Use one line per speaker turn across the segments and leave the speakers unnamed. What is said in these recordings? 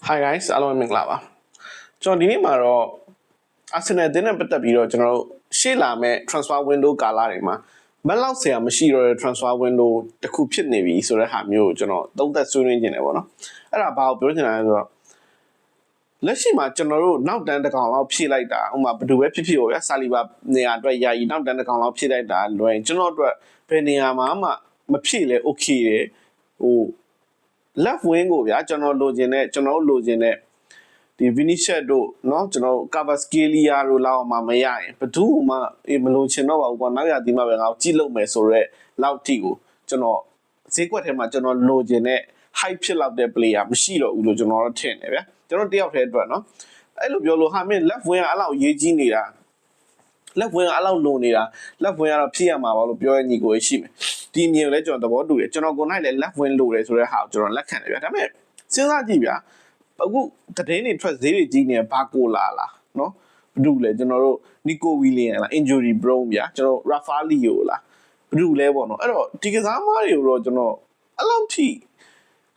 Hi guys အားလုံးမင်္ဂလာပါကျွန်တော်ဒီနေ့မှာတော့ Arsenal တင်းနဲ့ပတ်သက်ပြီးတော့ကျွန်တော်တို့ရှေ့လာမဲ့ transfer window ကာလတွေမှာမလောက်ဆရာမရှိတော့တဲ့ transfer window တစ်ခုဖြစ်နေပြီဆိုတဲ့ဟာမျိုးကိုကျွန်တော်သုံးသပ်ဆွေးနွေးနေတယ်ပေါ့နော်အဲ့ဒါဘာကိုပြောချင်တာလဲဆိုတော့လက်ရှိမှာကျွန်တော်တို့နောက်တန်းတစ်ကောင်လောက်ဖြည့်လိုက်တာဥပမာဘယ်သူပဲဖြစ်ဖြစ်ပေါ့ဗျာဆာလီဘာနေရာအတွက်ယာယီနောက်တန်းတစ်ကောင်လောက်ဖြည့်လိုက်တာလွယ်ကျွန်တော်တို့ဘယ်နေရာမှာမှမဖြည့်လဲ okay တယ်ဟို left wing ကိုဗျာကျွန်တော်လိုချင်တဲ့ဒီ Vinicius တို့เนาะကျွန်တော် Kvaratskhelia တို့လောက်မှမရရင်ဘယ်သူမှမလိုချင်တော့ပါဘူးကွာနောက်ရဒီမှာပဲငါကြည့်လို့မယ်ဆိုတော့လောက်ထိကိုကျွန်တော်ဈေးကွက်ထဲမှာကျွန်တော်လိုချင်တဲ့ hype ဖြစ်လောက်တဲ့ player မရှိတော့ဘူးလို့ကျွန်တော်တို့ထင်တယ်ဗျာကျွန်တော်တယောက်တည်းအတွက်เนาะအဲ့လိုပြောလို့ဟာမင်း left wing ကအဲ့လောက်ရေးကြီးနေတာ left wing ကအဲ့လောက်လိုနေတာ left wing ကတော့ဖြစ်ရမှာပါလို့ပြောရညီကိုရှိမယ်ဒီအမြင်ကိုလည်းကျွန်တော်သဘောတူတယ်ကျွန်တော်ကိုယ်၌လည်း left wing လိုတယ်ဆိုတဲ့ဟာကိုကျွန်တော်လက်ခံတယ်ဗျာဒါပေမဲ့စဉ်းစားကြည့်ဗျာအခုတည်င်းတွေထွက်ဈေးတွေကြီးနေဘာကိုလာလားเนาะဘယ်သူလဲကျွန်တော်တို့ Nico Williams လား injury prone ဗျာကျွန်တော် Rafaelio လားဘယ်သူလဲပေါ့နော်အဲ့တော့ဒီကစားသမားတွေကိုတော့ကျွန်တော်အဲ့လောက်ထိ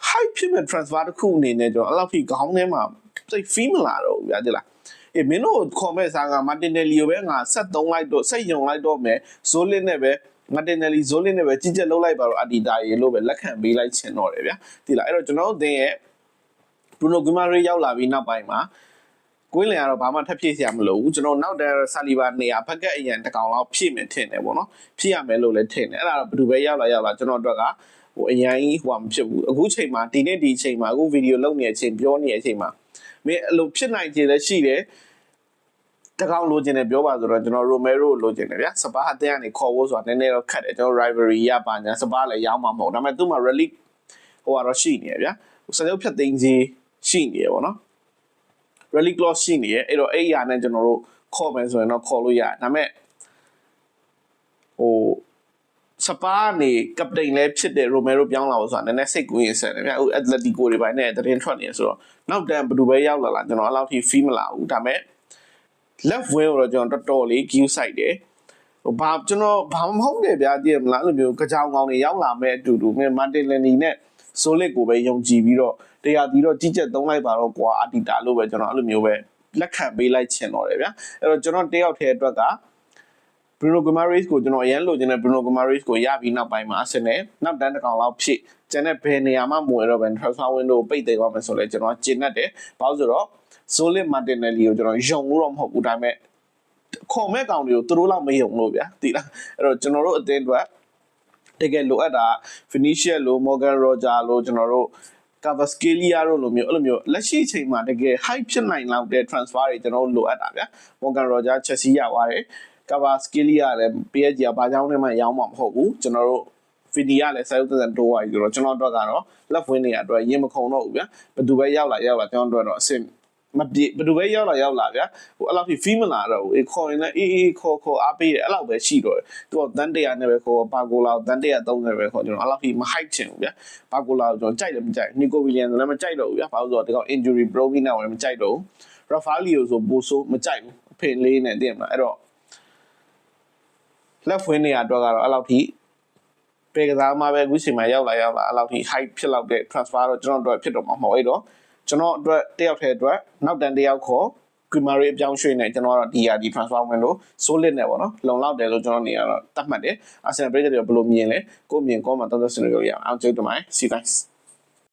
hype ဖြစ်မဲ့ transfer တစ်ခုအနေနဲ့ကျွန်တော်အဲ့လောက်ထိခေါင်းထဲမှာစိတ် feel မလာတော့ဘူးဗျာတိလားအေးမင်းတို့ခေါ်မဲ့စားက Martinelli ကိုပဲငါ73လိုက်တော့စိတ်ယုံလိုက်တော့မယ် Zolit နဲ့ပဲ Martinelli Zolit နဲ့ပဲကြီးကြက်လုပ်လိုက်ပါတော့ Adida ရေလို့ပဲလက်ခံပေးလိုက်ချင်တော့တယ်ဗျာတိလားအဲ့တော့ကျွန်တော်တို့တင်ရဲ့Bruno Guimaraes ရောက်လာပြီးနောက်ပိုင်းမှာကွင်းလင်ကတော့ဘာမှထပ်ဖြည့်စရာမလိုဘူးကျွန်တော်နောက်တဲ့ဆာလီဘာနေရာဘက်ကအရင်တကောင်လောက်ဖြည့်မယ်ထင်တယ်ပေါ့နော်ဖြည့်ရမယ်လို့လည်းထင်တယ်အဲ့ဒါတော့ဘယ်သူပဲရောက်လာကျွန်တော်တို့ကဟိုအရင်ကြီးဟိုမဖြစ်ဘူးအခုချိန်မှာဒီနေ့ဒီချိန်မှာအခုဗီဒီယိုလုပ်နေတဲ့အချိန်ပြောနေတဲ့အချိန်မှာမင်းအဲ့လိုဖြစ်နိုင်ခြေလည်းရှိတယ်တကောင်လိုချင်တယ်ပြောပါဆိုတော့ကျွန်တော် Romero လိုချင်တယ်ဗျာစပါးအသင်းကနေခေါ်ဖို့ဆိုတာနည်းနည်းတော့ခက်တယ်ကျွန်တော် rivalry ရပါညာစပါးလည်းရောင်းမှာမဟုတ်ဒါပေမဲ့သူ့မှာ relic ဟိုကတော့ရှိနေရဗျာစတဲ့ဖြတ်သိမ်းစီရှိနေရပေါ့နော် relic clause ရှိနေရအဲ့တော့အဲ့အရာနဲ့ကျွန်တော်တို့ခေါ်မယ်ဆိုရင်တော့ခေါ်လို့ရတယ်ဒါပေမဲ့ဟိုစပါးနေကပတိန်လည်းဖြစ်တဲ့ Romero ပြောင်းလာလို့ဆိုတာနည်းနည်းစိတ်ကူးရင်ဆက်တယ်ဗျာဟို Atletico တွေပိုင်းနဲ့တရင်ထွက်နေရဆိုတော့နောက်တန်းဘယ်သူပဲရောက်လာကျွန်တော်အဲ့လောက်ထိ feel မလာဘူးဒါပေမဲ့ left wing ကိုတော့ကျွန်တော်တော်တော်လေး queue site တယ်ဟိုဘာကျွန်တော်ဘာမဟုတ်တယ်ဗျာကြည့်မလားအဲ့လိုမျိုးကြောင်ကောင်တွေရောက်လာမဲ့အတူတူမင်း Martinelli နဲ့ Zolit ကိုပဲယုံကြည်ပြီးတော့တရားဒီတော့ကြီးကြက်သုံးလိုက်ပါတော့ကွာအတီတာလို့ပဲကျွန်တော်အဲ့လိုမျိုးပဲလက်ခံပေးလိုက်ချင်တော့တယ်ဗျာအဲ့တော့ကျွန်တော်တယောက်တည်းအတွက်က Bruno Guimaraes ကိုကျွန်တော်အရင်လိုချင်တဲ့ Bruno Guimaraes ကိုရပြီးနောက်ပိုင်းမှာအဆင်နဲ့နောက်တန်းတစ်ကောင်လောက်ဖြစ်ကျန်တဲ့ဘယ်နေရာမှမဝင်တော့ဘဲ transfer window ပိတ်သိမ်းသွားမယ်ဆိုလဲကျွန်တော်ကျင်တတ်တယ်ဘာလို့ဆိုတော့ Zolit Martinelli ကိုကျွန်တော်ယုံလို့တော့မဟုတ်ဘူးဒါပေမဲ့ခေါ်မဲ့ကောင်တွေကိုသူတို့လောက်မယုံလို့ဗျာသိလားအဲ့တော့ကျွန်တော်တို့အသင်းအတွက်တကယ်လိုအပ်တာ Vinicius လို့ Morgan Roger လို့ကျွန်တော်တို့ Kvaratskhelia တို့လိုမျိုးအဲ့လိုမျိုးလက်ရှိအချိန်မှာတကယ် hype ဖြစ်နိုင်လောက်တဲ့ transfer တွေကျွန်တော်တို့လိုအပ်တာဗျာ Morgan Roger Chelsea ရသွားတယ် Kvaratskhelia လည်း PSG ကဘာကြောင်းနဲ့မှရောင်းမှာမဟုတ်ဘူးကျွန်တော်တို့ Vini ကလည်းစာရုပ်သက်တိုးသွားပြီဆိုတော့ကျွန်တော်တို့ကတော့ left wing တွေအတွက်ရင်မခုံတော့ဘူးဗျာဘယ်သူပဲရောက်လာကျွန်တော်တို့တော့အဆင်မပြေဘယ်သူပဲရောက်လာဗျာဟိုအဲ့လောက်ထိ feel မလာတော့ဘူးခေါ်ရင်လည်းအေးခေါ်အားပေးတယ်အဲ့လောက်ပဲရှိတော့တယ်သူကတန်း100နဲ့ပဲခေါ်ပါကိုလာတန်း130ပဲခေါ်ကျွန်တော်အဲ့လောက်ထိမ hype ချင်ဘူးဗျာပါကိုလာကိုကျွန်တော်ကြိုက်တယ်မကြိုက် Nico Williams လည်းမကြိုက်တော့ဘူးဗျာဘာလို့ဆိုတော့ဒီကောင် injury broken နဲ့လည်းမကြိုက်တော့ဘူး Rafaelio ဆိုပိုဆိုမကြိုက်ဘူးအဖေလေးနဲ့တင်မလားအဲ့တော့ left wing နေရာအတွက်ကတော့အဲ့လောက်ထိပေကစားမှာပဲအခုချိန်မှာရောက်လာအဲ့လောက်ထိ hype ဖြစ်လောက်တဲ့ transfer တော့ကျွန်တော်တို့ဖြစ်တော့မှာမဟုတ်အဲ့တော့ကျွန်တော်အတွက်တယောက်တည်းအတွက်နောက်တန်းတယောက်ခေါ် Guimaraes အပြောင်းရွှေ့နေကျွန်တော်ကတော့ဒီ transfer window Zolit နဲ့ပေါ့နော်လုံလောက်တယ်လို့ကျွန်တော်နေရတော့တတ်မှတ်တယ် Arsenal ပြည်သူတွေဘယ်လိုမြင်လဲကိုမြင်ကောမှာတောက်တဲ့စနေကြရအောင်ကျေးဇူးတင်ပါတယ် see you guys